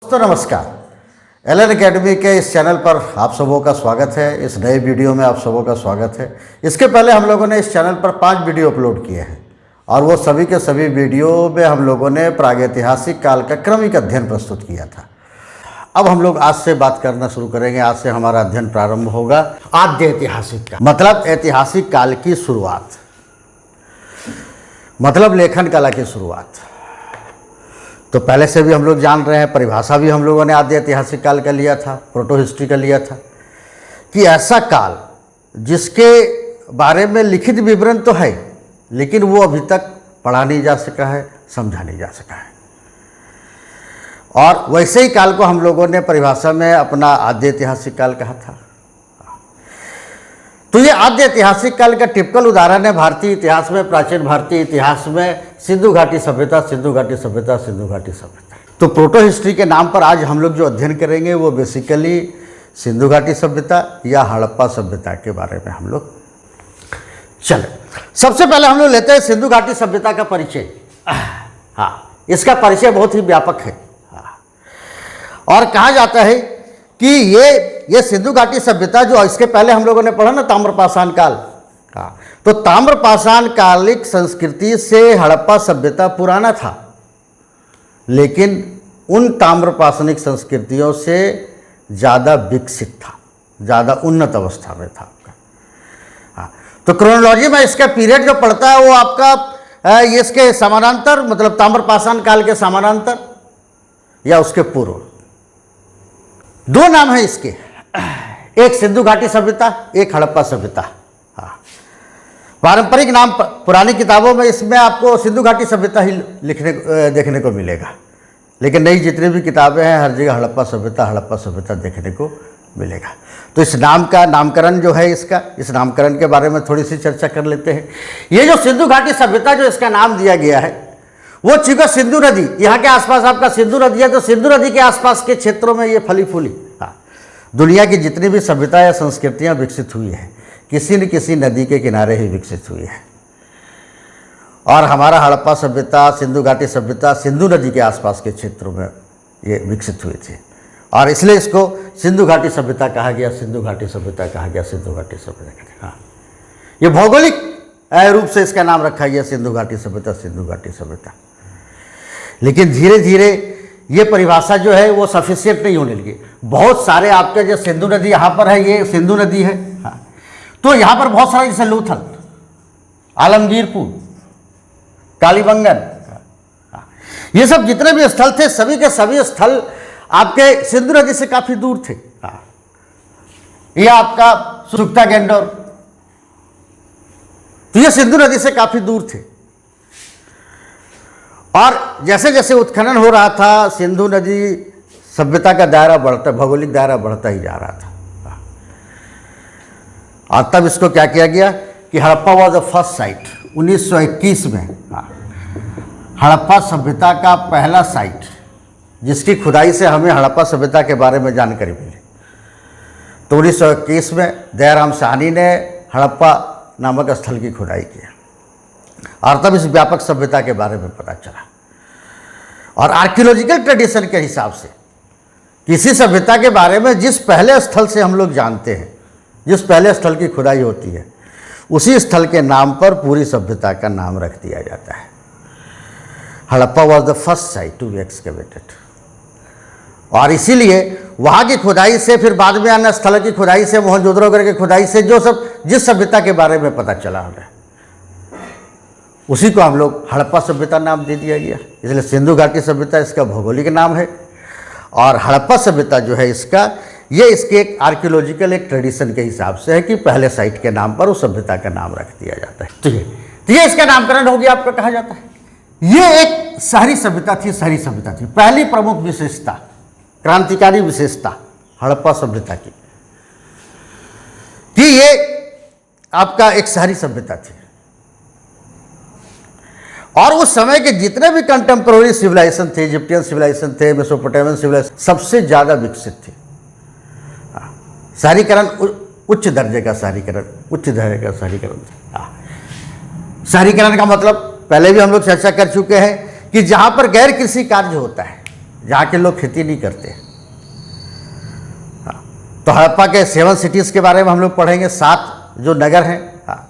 दोस्तों नमस्कार। L N academy के इस चैनल पर आप सबों का स्वागत है। इस नए वीडियो में आप सबों का स्वागत है। इसके पहले हम लोगों ने इस चैनल पर 5 वीडियो अपलोड किए हैं और वो सभी के सभी वीडियो में हम लोगों ने प्रागैतिहासिक काल का क्रमिक अध्ययन प्रस्तुत किया था। अब हम लोग आज से बात करना शुरू करेंगे। आज से हमारा अध्ययन प्रारंभ होगा आद्य ऐतिहासिक काल, मतलब ऐतिहासिक काल की शुरुआत, मतलब लेखन कला की शुरुआत। तो पहले से भी हम लोग जान रहे हैं, परिभाषा भी हम लोगों ने आद्य ऐतिहासिक काल का लिया था, प्रोटो हिस्ट्री का लिया था, कि ऐसा काल जिसके बारे में लिखित विवरण तो है लेकिन वो अभी तक पढ़ा नहीं जा सका है, समझा नहीं जा सका है। और वैसे ही काल को हम लोगों ने परिभाषा में अपना आद्य ऐतिहासिक काल कहा था। तो ये आद्य ऐतिहासिक काल का टिपिकल उदाहरण है भारतीय इतिहास में, प्राचीन भारतीय इतिहास में सिंधु घाटी सभ्यता, सिंधु घाटी सभ्यता, सिंधु घाटी सभ्यता। तो प्रोटो हिस्ट्री के नाम पर आज हम लोग जो अध्ययन करेंगे वो बेसिकली सिंधु घाटी सभ्यता या हड़प्पा सभ्यता के बारे में हम लोग चले। सबसे पहले हम लोग लेते हैं सिंधु घाटी सभ्यता का परिचय। हाँ, इसका परिचय बहुत ही व्यापक है। और कहा जाता है कि ये सिंधु घाटी सभ्यता जो इसके पहले हम लोगों ने पढ़ा ना ताम्रपाषाण काल, तो ताम्रपाषाण कालिक संस्कृति से हड़प्पा सभ्यता पुराना था, लेकिन उन ताम्रपाषाणिक संस्कृतियों से ज़्यादा विकसित था, ज़्यादा उन्नत अवस्था में था आपका। तो क्रोनोलॉजी में इसका पीरियड जो पड़ता है वो आपका इसके समानांतर, मतलब ताम्रपाषाण काल के समानांतर या उसके पूर्व। दो नाम है इसके, एक सिंधु घाटी सभ्यता, एक हड़प्पा सभ्यता। पारंपरिक नाम पुरानी किताबों में इसमें आपको सिंधु घाटी सभ्यता ही देखने को मिलेगा, लेकिन नई जितनी भी किताबें हैं हर जगह हड़प्पा सभ्यता देखने को मिलेगा। तो इस नाम का नामकरण जो है इसका, इस नामकरण के बारे में थोड़ी सी चर्चा कर लेते हैं। ये जो सिंधु घाटी सभ्यता जो इसका नाम दिया गया है वो चूंकि सिंधु नदी यहाँ के आसपास आपका सिंधु नदी है, तो सिंधु नदी के आसपास के क्षेत्रों में ये फली फूली दुनिया की जितनी भी सभ्यता या संस्कृतियाँ विकसित हुई हैं किसी न किसी नदी के किनारे ही विकसित हुई है। और हमारा हड़प्पा सभ्यता, सिंधु घाटी सभ्यता सिंधु नदी के आसपास के क्षेत्रों में ये विकसित हुए थे और इसलिए इसको सिंधु घाटी सभ्यता कहा गया, सिंधु घाटी सभ्यता कहा गया, सिंधु घाटी सभ्यता। हाँ, ये भौगोलिक रूप से इसका नाम रखा गया सिंधु घाटी सभ्यता, सिंधु घाटी सभ्यता। लेकिन धीरे धीरे ये परिभाषा जो है वो सफिशिएंट नहीं होने लगी। बहुत सारे आपके जो सिंधु नदी यहाँ पर है, ये सिंधु नदी है। हाँ, तो यहाँ पर बहुत सारे जैसे लूथल, आलमगीरपुर, कालीबंगन, ये सब जितने भी स्थल थे सभी के सभी स्थल आपके सिंधु नदी से काफ़ी दूर थे। ये आपका सुक्ता गेंडोर, तो ये सिंधु नदी से काफ़ी दूर थे। और जैसे जैसे उत्खनन हो रहा था सिंधु नदी सभ्यता का दायरा बढ़ता, भौगोलिक दायरा बढ़ता ही जा रहा था। और तब इसको क्या किया गया कि Harappa was the first site. 1921 में हड़प्पा सभ्यता का पहला साइट जिसकी खुदाई से हमें हड़प्पा सभ्यता के बारे में जानकारी मिली। तो 1921 में दयाराम साहनी ने हड़प्पा नामक स्थल की खुदाई की और तब इस व्यापक सभ्यता के बारे में पता चला। और आर्कियोलॉजिकल ट्रेडिशन के हिसाब से किसी सभ्यता के बारे में जिस पहले स्थल से हम लोग जानते हैं, जिस पहले स्थल की खुदाई होती है, उसी स्थल के नाम पर पूरी सभ्यता का नाम रख दिया जाता है। Harappa was the first site to be excavated. और इसीलिए वहाँ की खुदाई से फिर बाद में अन्य स्थल की खुदाई से, मोहनजोदड़ो की खुदाई से जो सब जिस सभ्यता के बारे में पता चला हमें, उसी को हम लोग हड़प्पा सभ्यता नाम दे दिया गया। इसलिए सिंधु घाटी सभ्यता इसका भौगोलिक नाम है और हड़प्पा सभ्यता जो है इसका, ये इसके एक आर्कियोलॉजिकल एक ट्रेडिशन के हिसाब से है कि पहले साइट के नाम पर उस सभ्यता का नाम रख दिया जाता है। तो ये इसका नामकरण हो गया, आपका कहा जाता है। ये एक शहरी सभ्यता थी, शहरी सभ्यता थी। पहली प्रमुख विशेषता, क्रांतिकारी विशेषता हड़प्पा सभ्यता की कि ये आपका एक शहरी सभ्यता थी। और उस समय के जितने भी कंटेम्प्रोरी सिविलाइजेशन थे, इजिप्टियन सिविलाइजेशन थे, मेसोपोटामियन सिविलाइजेशन, सबसे ज़्यादा विकसित थे। शहरीकरण उच्च दर्जे का शहरीकरण, उच्च दर्जे का शहरीकरण था। शहरीकरण का मतलब पहले भी हम लोग चर्चा कर चुके हैं कि जहाँ पर गैर कृषि कार्य होता है, जहाँ के लोग खेती नहीं करते। हाँ, तो हड़प्पा के 7 सिटीज़ के बारे में हम लोग पढ़ेंगे। 7 जो नगर हैं, हाँ,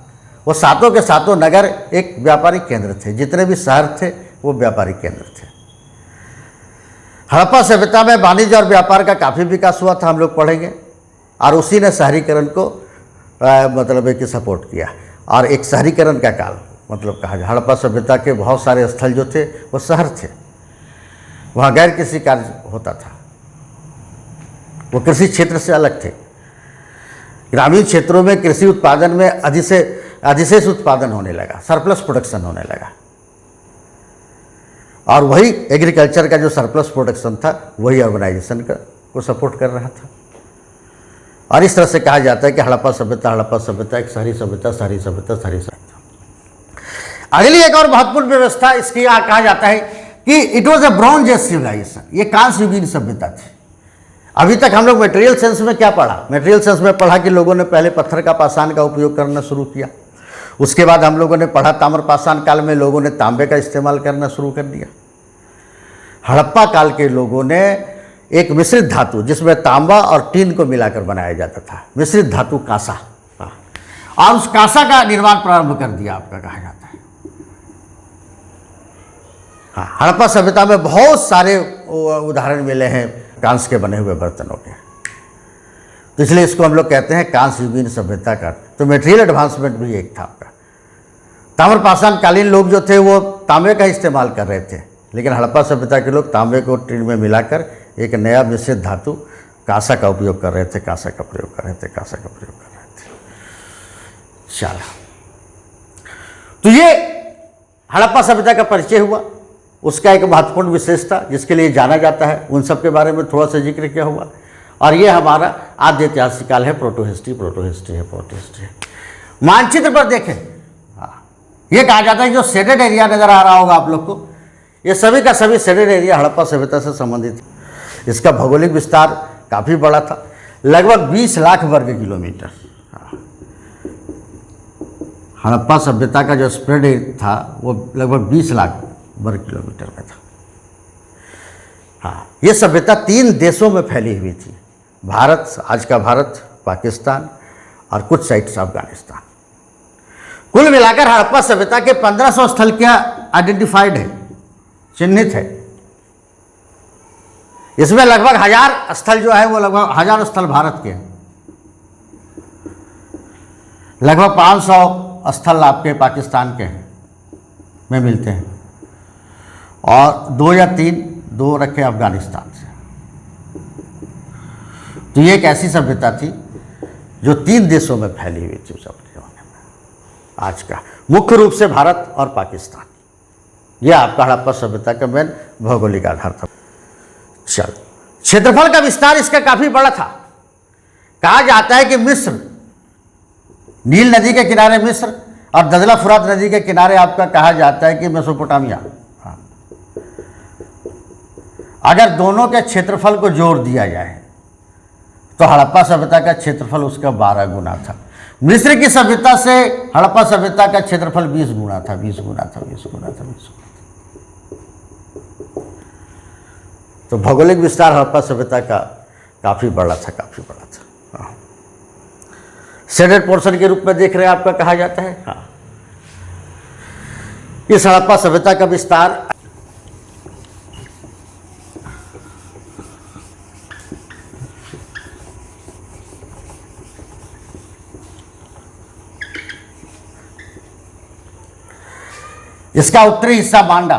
वो सातों के सातों नगर एक व्यापारिक केंद्र थे। जितने भी शहर थे वो व्यापारिक केंद्र थे। हड़प्पा सभ्यता में वाणिज्य और व्यापार का काफ़ी विकास हुआ था, हम लोग पढ़ेंगे। और उसी ने शहरीकरण को मतलब एक सपोर्ट किया। और एक शहरीकरण का काल मतलब कहा जाए, हड़प्पा सभ्यता के बहुत सारे स्थल जो थे वो शहर थे। वहाँ गैर कृषि कार्य होता था, वो कृषि क्षेत्र से अलग थे। ग्रामीण क्षेत्रों में कृषि उत्पादन में अधिशेष उत्पादन होने लगा, सरप्लस प्रोडक्शन होने लगा। और वही एग्रीकल्चर का जो सरप्लस प्रोडक्शन था वही अर्बनाइजेशन को सपोर्ट कर रहा था। और इस तरह से कहा जाता है कि हड़प्पा सभ्यता एक शहरी सभ्यता। अगली एक और महत्वपूर्ण व्यवस्था इसकी कहा जाता है कि it was a bronze age civilisation. ये कांस्य युगीन सभ्यता थी। अभी तक हम लोग मटेरियल सेंस में क्या पढ़ा? मटेरियल सेंस में पढ़ा कि लोगों ने पहले पत्थर का पाषाण का उपयोग करना शुरू किया। उसके बाद हम लोगों ने पढ़ा ताम्र पाषाण काल में लोगों ने तांबे का इस्तेमाल करना शुरू कर दिया। हड़प्पा काल के लोगों ने एक मिश्रित धातु जिसमें तांबा और टीन को मिलाकर बनाया जाता था, मिश्रित धातु कांसा, और उस कांसा का निर्माण प्रारंभ कर दिया आपका कहा जाता है। हाँ, हड़प्पा सभ्यता में बहुत सारे उदाहरण मिले हैं कांस्य के बने हुए बर्तनों के, तो इसलिए इसको हम लोग कहते हैं कांस्य युगीन सभ्यता का। तो मटेरियल एडवांसमेंट भी एक था आपका। ताम्र पाषाण कालीन लोग जो थे वो तांबे का इस्तेमाल कर रहे थे, लेकिन हड़प्पा सभ्यता के लोग तांबे को टीन में मिलाकर एक नया मिश्रित धातु कांसा का उपयोग कर रहे थे, कांसा का प्रयोग कर रहे थे। चला, तो ये हड़प्पा सभ्यता का परिचय हुआ। उसका एक महत्वपूर्ण विशेषता जिसके लिए जाना जाता है, उन सब के बारे में थोड़ा सा जिक्र किया हुआ। और ये हमारा आद्य ऐतिहासिक काल है, प्रोटोहिस्ट्री है। मानचित्र पर देखें, ये कहा जाता है जो शेडेड एरिया नजर आ रहा होगा आप लोग को, ये सभी का सभी शेडेड एरिया हड़प्पा सभ्यता से संबंधित है। इसका भौगोलिक विस्तार काफ़ी बड़ा था, लगभग 20 लाख वर्ग किलोमीटर। हड़प्पा सभ्यता का जो स्प्रेड था वो लगभग 20 लाख वर्ग किलोमीटर में था। हाँ, ये सभ्यता 3 देशों में फैली हुई थी, भारत, आज का भारत, पाकिस्तान और कुछ साइट्स अफगानिस्तान। कुल मिलाकर हड़प्पा सभ्यता के 1500 स्थल क्या आइडेंटिफाइड है, चिन्हित है। इसमें लगभग 1000 स्थल जो है वो लगभग 1000 स्थल भारत के हैं, लगभग 500 स्थल आपके पाकिस्तान के हैं में मिलते हैं, और 2 या 3 रखे अफगानिस्तान से। तो ये एक ऐसी सभ्यता थी जो 3 देशों में फैली हुई थी उस अपने जमाने में। आज का मुख्य रूप से भारत और पाकिस्तान, यह आपका हड़प्पा सभ्यता का मेन भौगोलिक आधार था। चल, क्षेत्रफल का विस्तार इसका काफी बड़ा था। कहा जाता है कि मिस्र, नील नदी के किनारे मिस्र और दजला फुरात नदी के किनारे आपका कहा जाता है कि मेसोपोटामिया। अगर दोनों के क्षेत्रफल को जोड़ दिया जाए तो हड़प्पा सभ्यता का क्षेत्रफल उसका 12 गुना था। मिस्र की सभ्यता से हड़प्पा सभ्यता का क्षेत्रफल 20 गुना था। तो भौगोलिक विस्तार हड़प्पा सभ्यता का काफ़ी बड़ा था। शेडेड पोर्शन के रूप में देख रहे हैं आपका कहा जाता है। हाँ, इस हड़प्पा सभ्यता का विस्तार इसका उत्तरी हिस्सा बांडा,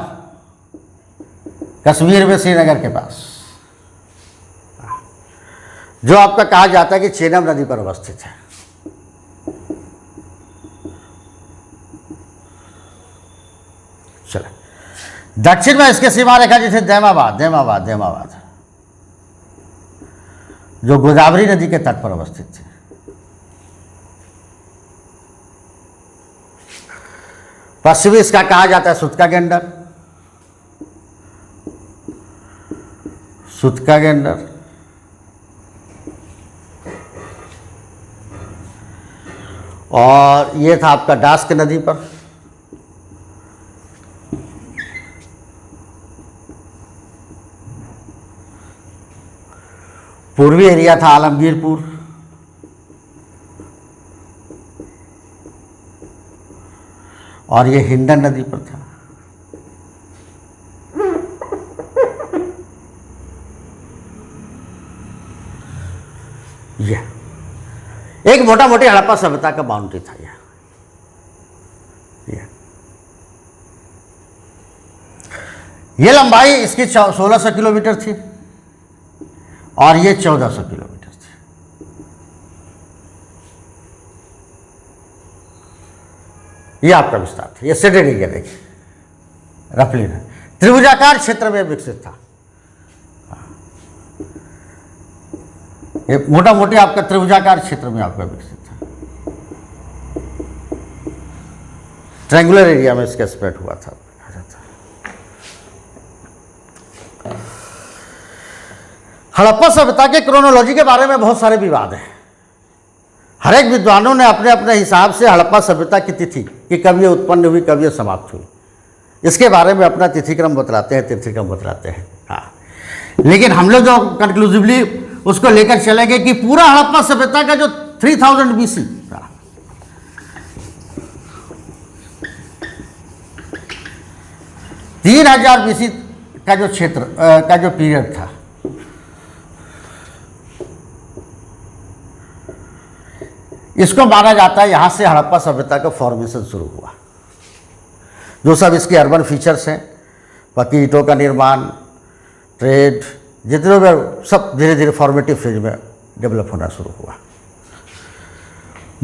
कश्मीर में श्रीनगर के पास, जो आपका कहा जाता है कि चेनाब नदी पर अवस्थित है। चले, दक्षिण में इसके सीमा रेखा जैसे दैमाबाद जो गोदावरी नदी के तट पर अवस्थित थी। पश्चिमी इसका कहा जाता है सुतका गेंडर, और ये था आपका डास्क नदी पर। पूर्वी एरिया था आलमगीरपुर, और ये हिंडन नदी पर था। ये एक मोटा मोटी हड़प्पा सभ्यता का बाउंड्री था। ये लंबाई इसकी 1600 किलोमीटर थी और ये 1400 किलोमीटर थी। ये आपका विस्तार था। ये सेडेड एरिया देखिए, रफली त्रिभुजाकार क्षेत्र में विकसित था। ये मोटा मोटी आपका त्रिभुजाकार क्षेत्र में आपका विकसित था। ट्रायंगुलर एरिया में इसका स्प्रेड हुआ था। हड़प्पा सभ्यता के क्रोनोलॉजी के बारे में बहुत सारे विवाद हैं। हर एक विद्वानों ने अपने अपने हिसाब से हड़प्पा सभ्यता की तिथि कि कब ये उत्पन्न हुई, कब ये समाप्त हुई, इसके बारे में अपना तिथिक्रम बतलाते हैं, तिथिक्रम बतलाते हैं। हाँ, लेकिन हम लोग जो कंक्लूसिवली उसको लेकर चलेंगे कि पूरा हड़प्पा सभ्यता का जो 3000 BC 3000 BC का जो क्षेत्र का जो पीरियड था, इसको माना जाता है यहाँ से हड़प्पा सभ्यता का फॉर्मेशन शुरू हुआ। जो सब इसके अर्बन फीचर्स हैं, पक्की ईंटों का निर्माण, ट्रेड, जितने भी सब धीरे धीरे फॉर्मेटिव फेज में डेवलप होना शुरू हुआ।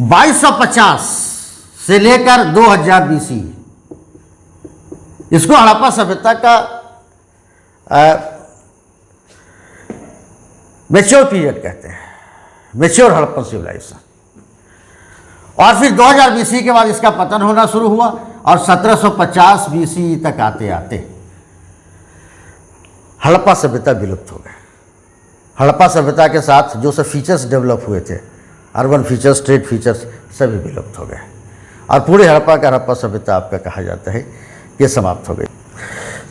2250 से लेकर 2000 BC इसको हड़प्पा सभ्यता का मैच्योर पीरियड कहते हैं, मैच्योर हड़प्पन सिविलाइजेशन। और फिर 2000 BC के बाद इसका पतन होना शुरू हुआ और 1750 BC तक आते आते हड़प्पा सभ्यता विलुप्त हो गए। हड़प्पा सभ्यता के साथ जो सब फीचर्स डेवलप हुए थे, अर्बन फीचर्स, ट्रेड फीचर्स, सभी विलुप्त हो गए और पूरे हड़प्पा का हड़प्पा सभ्यता आपका कहा जाता है कि समाप्त हो गई।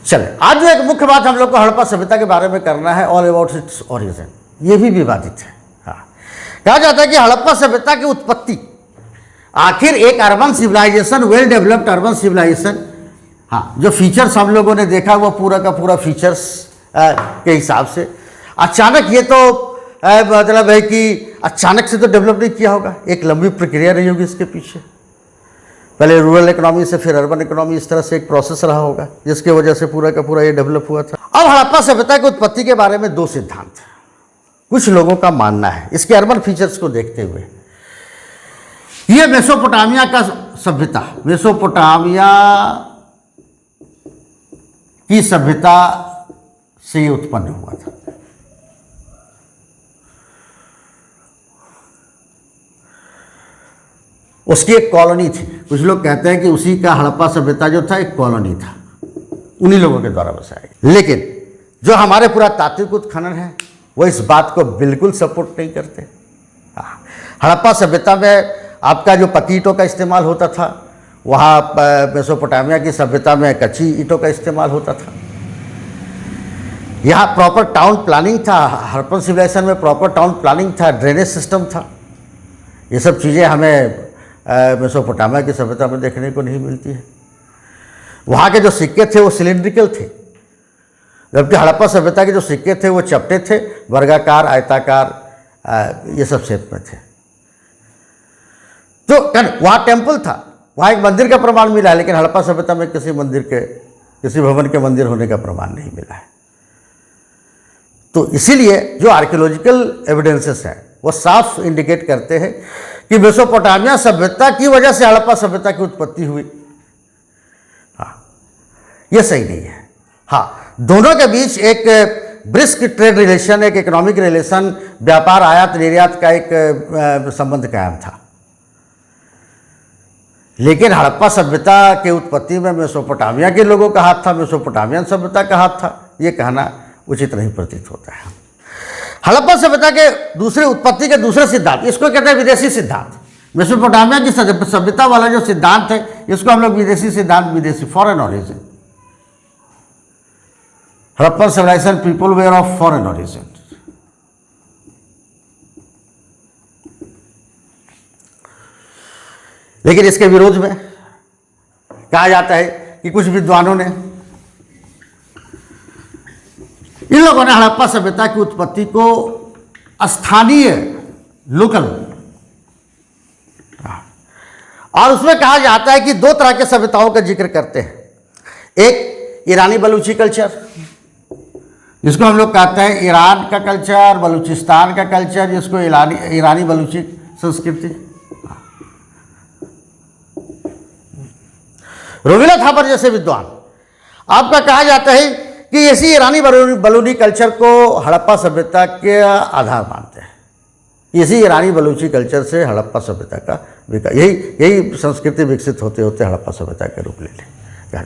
चले, आज जो एक मुख्य बात हम लोग को हड़प्पा सभ्यता के बारे में करना है, ऑल अबाउट इट्स ओरिजिन। ये भी विवादित है। हाँ, कहा जाता है कि हड़प्पा सभ्यता की उत्पत्ति आखिर एक urban civilisation, well developed urban civilisation, हाँ, जो फीचर्स हम लोगों ने देखा वो पूरा का पूरा फीचर्स के हिसाब से अचानक, ये तो मतलब है कि अचानक से तो डेवलप नहीं किया होगा, एक लंबी प्रक्रिया रही होगी इसके पीछे। पहले रूरल इकोनॉमी से फिर अर्बन इकोनॉमी, इस तरह से एक प्रोसेस रहा होगा जिसकी वजह से पूरा का पूरा ये डेवलप हुआ था। अब हड़प्पा सभ्यता की उत्पत्ति के बारे में दो सिद्धांत हैं। कुछ लोगों का मानना है इसके अर्बन फीचर्स को देखते हुए ये मेसोपोटामिया का सभ्यता, मेसोपोटामिया की सभ्यता से उत्पन्न हुआ था। उसकी एक कॉलोनी थी। कुछ लोग कहते हैं कि उसी का हड़प्पा सभ्यता जो था एक कॉलोनी था, उन्हीं लोगों के द्वारा बसाया गया। लेकिन जो हमारे पुरातात्विक उत्खनन है वो इस बात को बिल्कुल सपोर्ट नहीं करते। हड़प्पा सभ्यता में आपका जो पक्की ईंटों का इस्तेमाल होता था, वहाँ मेसोपोटामिया की सभ्यता में कच्ची ईंटों का इस्तेमाल होता था। यहाँ प्रॉपर टाउन प्लानिंग था, हड़प्पन सिविलाइजेशन में प्रॉपर टाउन प्लानिंग था, ड्रेनेज सिस्टम था। ये सब चीज़ें हमें मेसोपोटामिया की सभ्यता में देखने को नहीं मिलती है। वहाँ के जो सिक्के थे वो सिलिंड्रिकल थे, जबकि हड़प्पा सभ्यता के जो सिक्के थे वो चपटे थे, वर्गाकार, आयताकार, ये सब शेप में थे। तो वहाँ टेम्पल था, वहाँ एक मंदिर का प्रमाण मिला है, लेकिन हड़प्पा सभ्यता में किसी मंदिर के, किसी भवन के मंदिर होने का प्रमाण नहीं मिला है। तो इसीलिए जो आर्कियोलॉजिकल एविडेंसेस हैं वो साफ इंडिकेट करते हैं कि मेसोपोटामिया सभ्यता की वजह से हड़प्पा सभ्यता की उत्पत्ति हुई। हाँ, ये सही नहीं है। हाँ, दोनों के बीच एक ब्रिस्क ट्रेड रिलेशन, एक इकोनॉमिक रिलेशन, व्यापार, आयात निर्यात का एक संबंध कायम था। लेकिन हड़प्पा सभ्यता के उत्पत्ति में मेसोपोटामिया के लोगों का हाथ था, मेसोपोटामियन सभ्यता का हाथ था, ये कहना उचित नहीं प्रतीत होता है। हड़प्पा सभ्यता के दूसरे उत्पत्ति के दूसरे सिद्धांत, इसको कहते हैं विदेशी सिद्धांत। मेसोपोटामिया की सभ्यता वाला जो सिद्धांत है इसको हम लोग विदेशी सिद्धांत, विदेशी, foreign origin. Harappan civilisation people were of foreign origin, लेकिन इसके विरोध में कहा जाता है कि कुछ विद्वानों ने, इन लोगों ने हड़प्पा सभ्यता की उत्पत्ति को स्थानीय, लोकल, और उसमें कहा जाता है कि दो तरह के सभ्यताओं का जिक्र करते हैं। एक ईरानी बलूची कल्चर, जिसको हम लोग कहते हैं ईरान का कल्चर, बलूचिस्तान का कल्चर, जिसको ईरानी बलूची संस्कृति। रोमिला थापर जैसे विद्वान आपका कहा जाता है कि इसी ईरानी बलूनी कल्चर को हड़प्पा सभ्यता के आधार मानते हैं। इसी ईरानी बलूची कल्चर से हड़प्पा सभ्यता का विकास, यही संस्कृति विकसित होते होते हड़प्पा सभ्यता का रूप ले ले।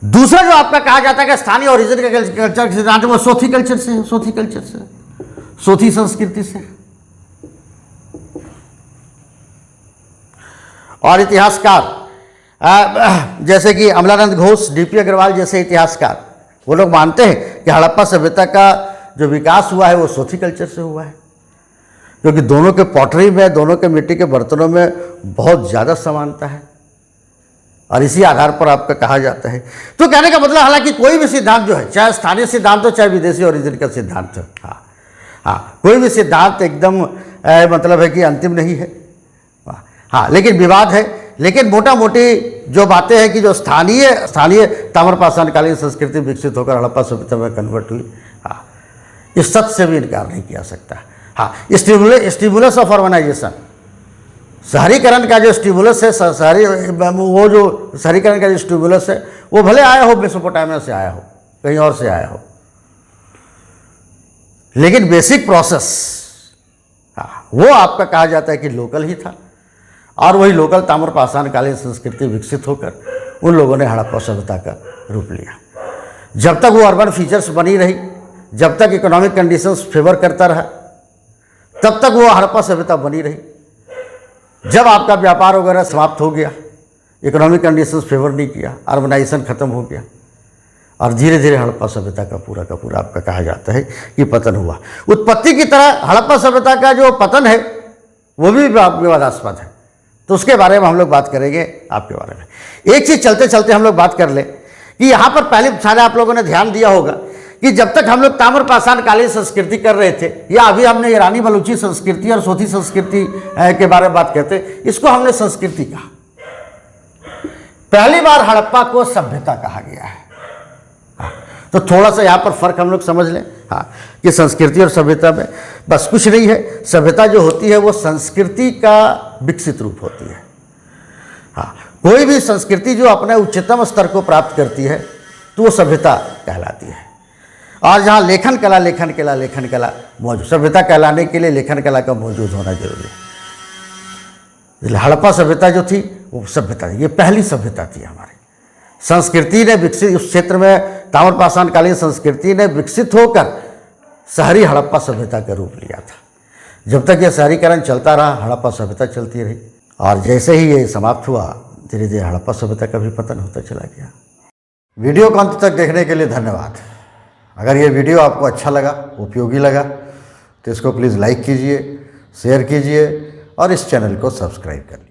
दूसरा जो आपका कहा जाता है कि स्थानीय ओरिजिन का कल्चर सिद्धांत, वो सोथी कल्चर से, सोथी संस्कृति से। और इतिहासकार जैसे कि अमलानंद घोष, डीपी अग्रवाल जैसे इतिहासकार, वो लोग मानते हैं कि हड़प्पा सभ्यता का जो विकास हुआ है वो सोथी कल्चर से हुआ है, क्योंकि दोनों के पॉटरी में, दोनों के मिट्टी के बर्तनों में बहुत ज़्यादा समानता है, और इसी आधार पर आपका कहा जाता है। तो कहने का मतलब, हालांकि कोई भी सिद्धांत जो है, चाहे स्थानीय सिद्धांत हो चाहे विदेशी ओरिजिन का सिद्धांत हो, हाँ, कोई भी सिद्धांत एकदम मतलब है कि अंतिम नहीं है। हाँ, लेकिन विवाद है। लेकिन मोटा मोटी जो बातें हैं कि जो स्थानीय ताम्रपाषाण कालीन संस्कृति विकसित होकर हड़प्पा सभ्यता में कन्वर्ट हुई, हाँ, इस सत्य से भी इनकार नहीं किया सकता। हाँ, स्टिमुलस ऑफ अर्बनाइजेशन, शहरीकरण का जो स्टिमुलस है, वो जो शहरीकरण का जो स्टिमुलस है, वो भले आया हो मेसोपोटामिया से आया हो, कहीं और से आया हो, लेकिन बेसिक प्रोसेस, हाँ, वो आपका कहा जाता है कि लोकल ही था। और वही लोकल ताम्रपाषाण कालीन संस्कृति विकसित होकर उन लोगों ने हड़प्पा सभ्यता का रूप लिया। जब तक वो अर्बन फीचर्स बनी रही, जब तक इकोनॉमिक कंडीशंस फेवर करता रहा, तब तक वो हड़प्पा सभ्यता बनी रही। जब आपका व्यापार वगैरह समाप्त हो गया, इकोनॉमिक कंडीशंस फेवर नहीं किया, अर्बनाइजेशन खत्म हो गया, और धीरे धीरे हड़प्पा सभ्यता का पूरा आपका कहा जाता है कि पतन हुआ। उत्पत्ति की तरह हड़प्पा सभ्यता का जो पतन है वो भी विवादास्पद है, तो उसके बारे में हम लोग बात करेंगे आपके बारे में। एक चीज़ चलते चलते हम लोग बात कर लें कि यहाँ पर पहले सारे आप लोगों ने ध्यान दिया होगा कि जब तक हम लोग ताम्रपाषाण कालीन संस्कृति कर रहे थे, या अभी हमने ईरानी बलूची संस्कृति और सोथी संस्कृति के बारे में बात करते, इसको हमने संस्कृति कहा। पहली बार हड़प्पा को सभ्यता कहा गया है। तो थोड़ा सा यहाँ पर फर्क हम लोग समझ लें, हाँ, कि संस्कृति और सभ्यता में बस कुछ नहीं है। सभ्यता जो होती है वो संस्कृति का विकसित रूप होती है। हाँ, कोई भी संस्कृति जो अपने उच्चतम स्तर को प्राप्त करती है तो वो सभ्यता कहलाती है। और जहाँ लेखन कला मौजूद, सभ्यता कहलाने के लिए लेखन कला का मौजूद होना जरूरी है। हड़प्पा सभ्यता जो थी वो सभ्यता, ये पहली सभ्यता थी हमारी। संस्कृति ने विकसित, उस क्षेत्र में ताम्रपाषाण कालीन संस्कृति ने विकसित होकर शहरी हड़प्पा सभ्यता का रूप लिया था। जब तक यह शहरीकरण चलता रहा, हड़प्पा सभ्यता चलती रही, और जैसे ही ये समाप्त हुआ, धीरे धीरे हड़प्पा सभ्यता का भी पतन होता चला गया। वीडियो को अंत तक देखने के लिए धन्यवाद। अगर ये वीडियो आपको अच्छा लगा, उपयोगी लगा, तो इसको प्लीज़ लाइक कीजिए, शेयर कीजिए और इस चैनल को सब्सक्राइब करें।